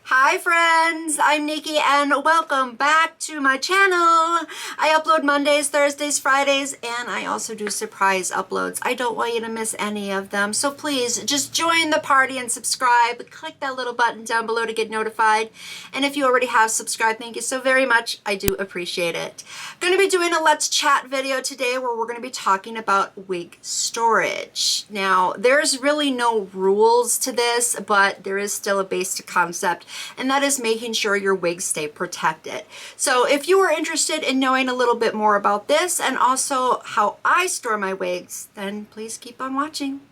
Hi friends, I'm Nikki and welcome back to my channel. I upload Mondays, Thursdays, Fridays, and I also do surprise uploads. I don't want you to miss any of them, so please just join the party and subscribe. Click that little button down below to get notified. And if you already have subscribed, thank you so very much. I do appreciate it. I'm going to be doing a Let's Chat video today where we're going to be talking about wig storage. Now, there's really no rules to this, but there is still a basic concept, and that is making sure your wigs stay protected. So if you are interested in knowing a little bit more about this and also how I store my wigs, then please keep on watching.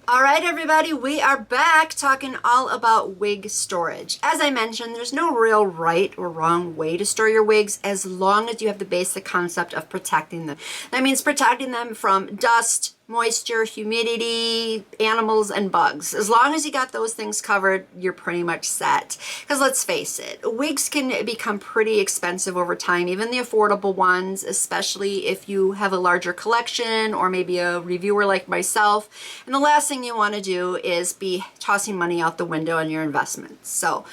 Alright everybody, we are back talking all about wig storage. As I mentioned, there's no real right or wrong way to store your wigs as long as you have the basic concept of protecting them. That means protecting them from dust, moisture, humidity, animals, and bugs. As long as you got those things covered, you're pretty much set. Because let's face it, wigs can become pretty expensive over time, even the affordable ones, especially if you have a larger collection or maybe a reviewer like myself. And the last thing you want to do is be tossing money out the window on your investments. So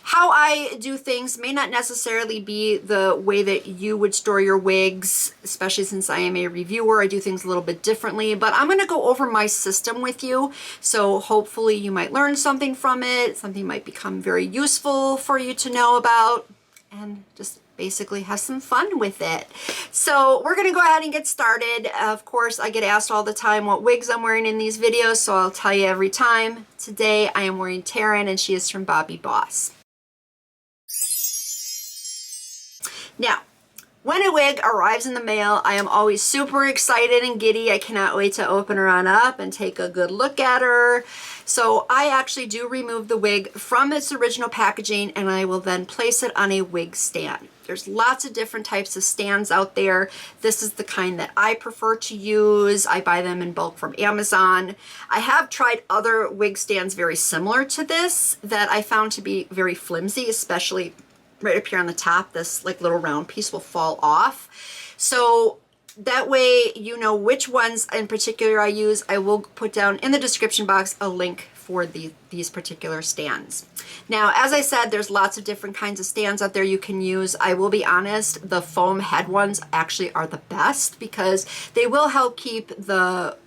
how I do things may not necessarily be the way that you would store your wigs, especially since I am a reviewer. I do things a little bit differently, but I'm going to go over my system with you. So hopefully you might learn something from it. Something might become very useful for you to know about, and just basically have some fun with it. So we're going to go ahead and get started. Of course, I get asked all the time what wigs I'm wearing in these videos, so I'll tell you every time. Today I am wearing Taryn, and she is from Bobbi Boss. Now, when a wig arrives in the mail, I am always super excited and giddy. I cannot wait to open her on up and take a good look at her. So I actually do remove the wig from its original packaging, and I will then place it on a wig stand. There's lots of different types of stands out there. This is the kind that I prefer to use. I buy them in bulk from Amazon. I have tried other wig stands very similar to this that I found to be very flimsy, especially right up here on the top. This like little round piece will fall off. So that way you know which ones in particular I use. I will put down in the description box a link for these particular stands. Now, as I said, there's lots of different kinds of stands out there you can use. I will be honest, the foam head ones actually are the best because they will help keep the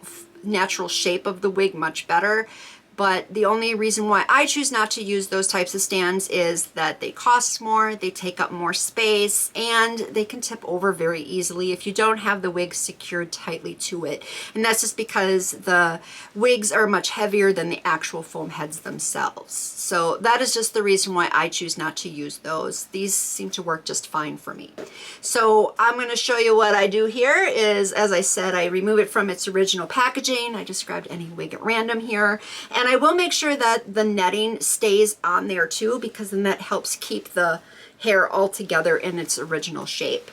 natural shape of the wig much better. But the only reason why I choose not to use those types of stands is that they cost more, they take up more space, and they can tip over very easily if you don't have the wig secured tightly to it. And that's just because the wigs are much heavier than the actual foam heads themselves. So that is just the reason why I choose not to use those. These seem to work just fine for me. So I'm going to show you what I do here is, as I said, I remove it from its original packaging. I just grabbed any wig at random here. And I will make sure that the netting stays on there too, because then that helps keep the hair all together in its original shape.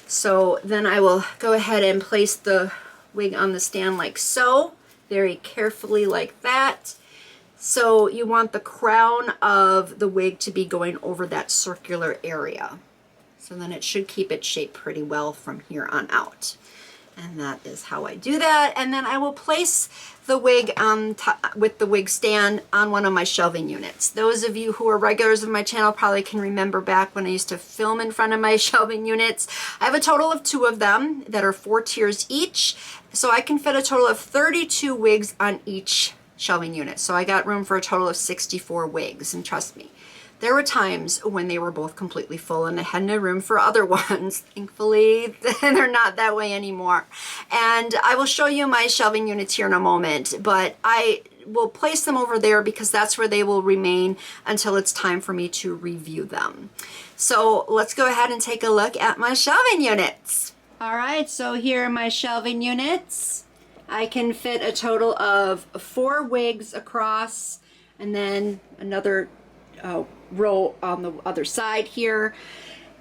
So then I will go ahead and place the wig on the stand like so, very carefully like that. So you want the crown of the wig to be going over that circular area. So then it should keep its shape pretty well from here on out. And that is how I do that. And then I will place the wig on top with the wig stand on one of my shelving units. Those of you who are regulars of my channel probably can remember back when I used to film in front of my shelving units. I have a total of 2 of them that are 4 tiers each. So I can fit a total of 32 wigs on each shelving unit. So I got room for a total of 64 wigs, and trust me, there were times when they were both completely full and I had no room for other ones. Thankfully, they're not that way anymore. And I will show you my shelving units here in a moment, but I will place them over there because that's where they will remain until it's time for me to review them. So let's go ahead and take a look at my shelving units. All right, so here are my shelving units. I can fit a total of 4 wigs across, and then another row on the other side here.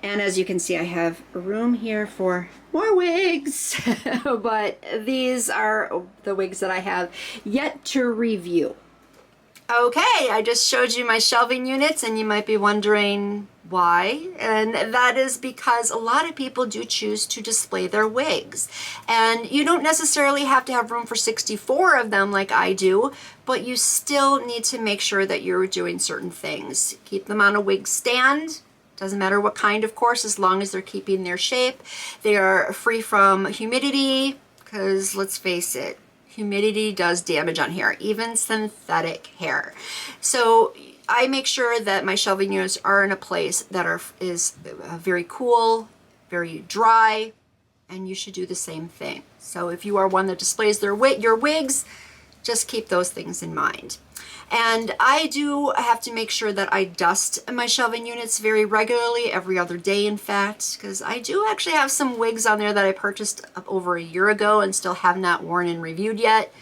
And as you can see, I have room here for more wigs, but these are the wigs that I have yet to review. Okay, I just showed you my shelving units, and you might be wondering why. And that is because a lot of people do choose to display their wigs. And you don't necessarily have to have room for 64 of them like I do, but you still need to make sure that you're doing certain things. Keep them on a wig stand. Doesn't matter what kind, of course, as long as they're keeping their shape. They are free from humidity, because let's face it, humidity does damage on hair, even synthetic hair. So I make sure that my shelving units are in a place that is very cool, very dry, and you should do the same thing. So if you are one that displays your wigs, just keep those things in mind. And I do have to make sure that I dust my shelving units very regularly, every other day in fact, because I do actually have some wigs on there that I purchased over a year ago and still have not worn and reviewed yet.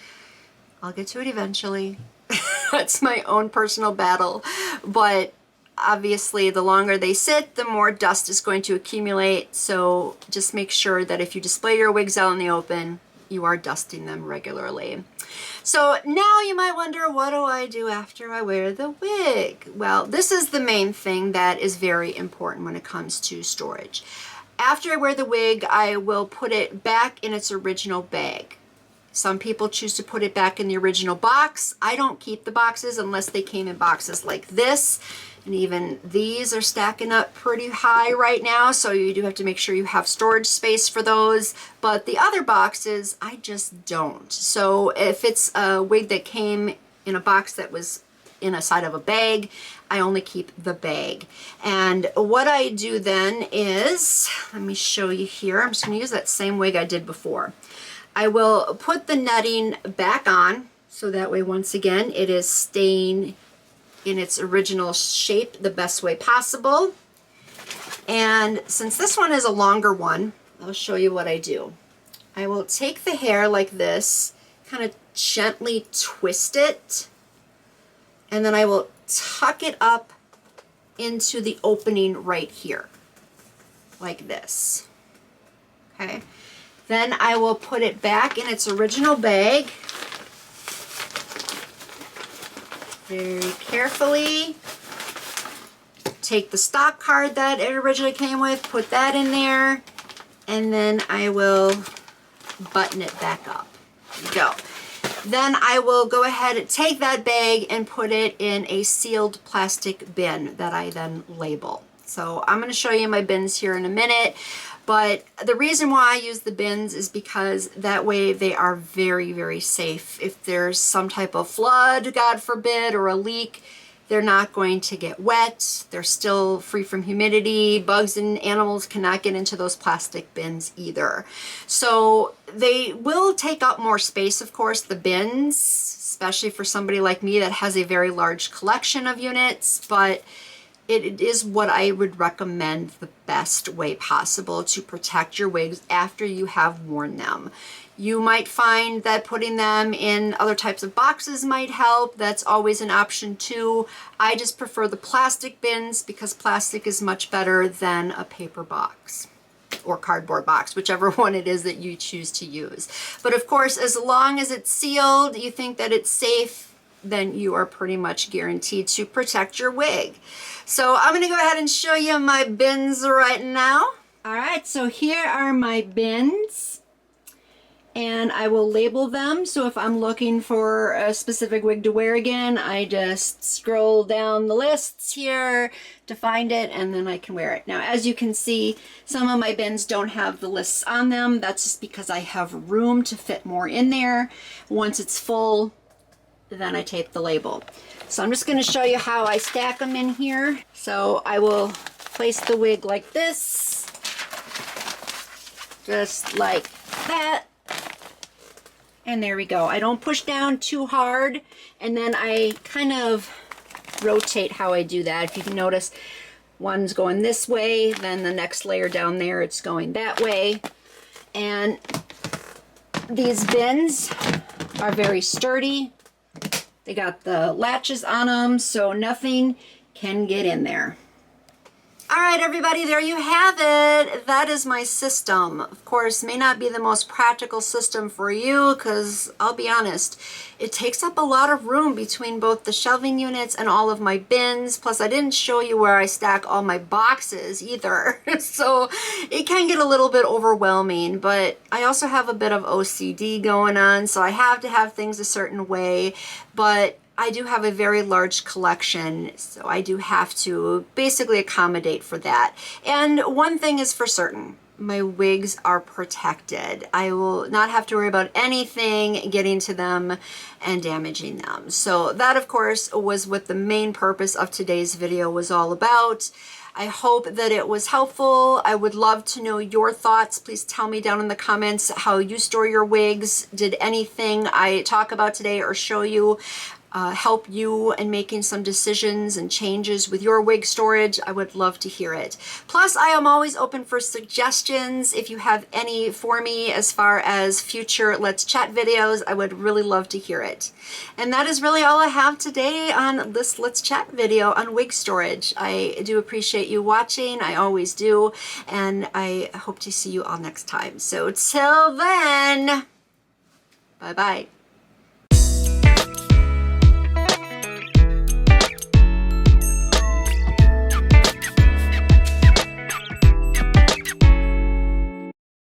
I'll get to it eventually. That's my own personal battle. But obviously the longer they sit, the more dust is going to accumulate. So just make sure that if you display your wigs out in the open, you are dusting them regularly. So now you might wonder, what do I do after I wear the wig? Well, this is the main thing that is very important when it comes to storage. After I wear the wig, I will put it back in its original bag. Some people choose to put it back in the original box. I don't keep the boxes unless they came in boxes like this. And even these are stacking up pretty high right now, so you do have to make sure you have storage space for those. But the other boxes, I just don't. So if it's a wig that came in a box that was in a side of a bag, I only keep the bag. And what I do then is, let me show you here. I'm just going to use that same wig I did before. I will put the netting back on, so that way, once again, it is staying in its original shape the best way possible. And since this one is a longer one, I'll show you what I do. I will take the hair like this, kind of gently twist it, and then I will tuck it up into the opening right here, like this. Okay. Then I will put it back in its original bag. Very carefully. Take the stock card that it originally came with, put that in there, and then I will button it back up. There you go. Then I will go ahead and take that bag and put it in a sealed plastic bin that I then label. So I'm going to show you my bins here in a minute. But the reason why I use the bins is because that way they are very, very safe. If there's some type of flood, God forbid, or a leak, they're not going to get wet. They're still free from humidity. Bugs and animals cannot get into those plastic bins either. So they will take up more space, of course, the bins, especially for somebody like me that has a very large collection of units, but it is what I would recommend the best way possible to protect your wigs after you have worn them. You might find that putting them in other types of boxes might help. That's always an option too. I just prefer the plastic bins because plastic is much better than a paper box or cardboard box, whichever one it is that you choose to use. But of course, as long as it's sealed, you think that it's safe, then you are pretty much guaranteed to protect your wig. So I'm going to go ahead and show you my bins right now. All right, so here are my bins, and I will label them. So if I'm looking for a specific wig to wear again, I just scroll down the lists here to find it, and then I can wear it. Now, as you can see, some of my bins don't have the lists on them. That's just because I have room to fit more in there. Once it's full, then I tape the label. So I'm just going to show you how I stack them in here. So I will place the wig like this, just like that, and there we go. I don't push down too hard, and then I kind of rotate how I do that. If you can notice, one's going this way, then the next layer down there, it's going that way. And these bins are very sturdy. They got the latches on them, so nothing can get in there. All right, everybody, there you have it. That is my system. Of course, may not be the most practical system for you because I'll be honest, it takes up a lot of room between both the shelving units and all of my bins. Plus, I didn't show you where I stack all my boxes either. So it can get a little bit overwhelming, but I also have a bit of OCD going on, so I have to have things a certain way. But I do have a very large collection, so I do have to basically accommodate for that. And one thing is for certain, my wigs are protected. I will not have to worry about anything getting to them and damaging them. So that, of course, was what the main purpose of today's video was all about. I hope that it was helpful. I would love to know your thoughts. Please tell me down in the comments how you store your wigs. Did anything I talk about today or show you help you in making some decisions and changes with your wig storage? I would love to hear it. Plus, I am always open for suggestions. If you have any for me as far as future Let's Chat videos, I would really love to hear it. And that is really all I have today on this Let's Chat video on wig storage. I do appreciate you watching. I always do. And I hope to see you all next time. So till then, bye-bye.